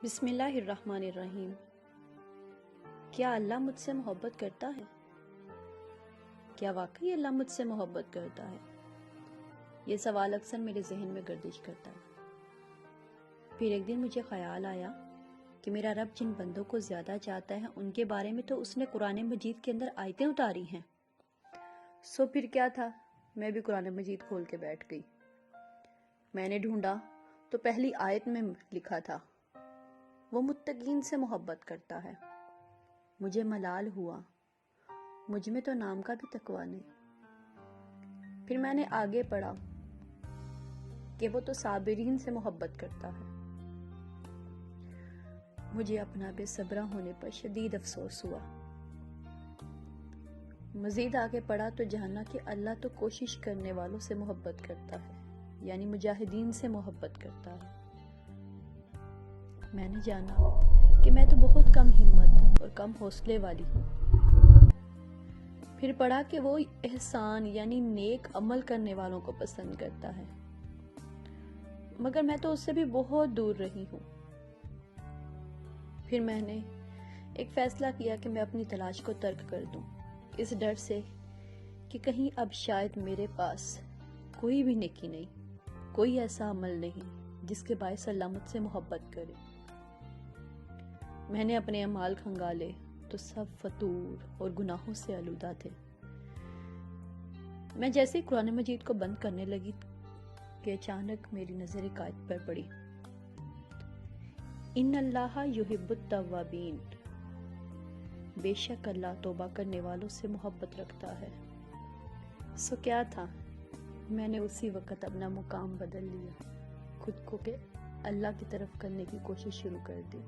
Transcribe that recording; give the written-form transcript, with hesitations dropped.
بسم اللہ الرحمن الرحیم۔ کیا اللہ مجھ سے محبت کرتا ہے؟ کیا واقعی اللہ مجھ سے محبت کرتا ہے؟ یہ سوال اکثر میرے ذہن میں گردش کرتا ہے۔ پھر ایک دن مجھے خیال آیا کہ میرا رب جن بندوں کو زیادہ چاہتا ہے ان کے بارے میں تو اس نے قرآن مجید کے اندر آیتیں اتاری ہیں۔ پھر کیا تھا، میں بھی قرآن مجید کھول کے بیٹھ گئی۔ میں نے ڈھونڈا تو پہلی آیت میں لکھا تھا، وہ متقین سے محبت کرتا ہے۔ مجھے ملال ہوا، مجھ میں تو نام کا بھی تقویٰ نہیں۔ پھر میں نے آگے پڑھا کہ وہ تو صابرین سے محبت کرتا ہے۔ مجھے اپنا بے صبرا ہونے پر شدید افسوس ہوا۔ مزید آگے پڑھا تو جانا کہ اللہ تو کوشش کرنے والوں سے محبت کرتا ہے، یعنی مجاہدین سے محبت کرتا ہے۔ میں نے جانا کہ میں تو بہت کم ہمت اور کم حوصلے والی ہوں۔ پھر پڑھا کہ وہ احسان یعنی نیک عمل کرنے والوں کو پسند کرتا ہے، مگر میں تو اس سے بھی بہت دور رہی ہوں۔ پھر میں نے ایک فیصلہ کیا کہ میں اپنی تلاش کو ترک کر دوں، اس ڈر سے کہ کہیں اب شاید میرے پاس کوئی بھی نیکی نہیں، کوئی ایسا عمل نہیں جس کے باعث اللہ مجھ سے محبت کرے۔ میں نے اپنے اعمال کھنگالے تو سب فتور اور گناہوں سے آلودہ تھے۔ میں جیسے ہی قرآن مجید کو بند کرنے لگی کہ اچانک میری نظر ایک آیت پر پڑی، ان اللہ یحب التوابین، بے شک اللہ توبہ کرنے والوں سے محبت رکھتا ہے۔ کیا تھا، میں نے اسی وقت اپنا مقام بدل لیا، خود کو کہ اللہ کی طرف کرنے کی کوشش شروع کر دی۔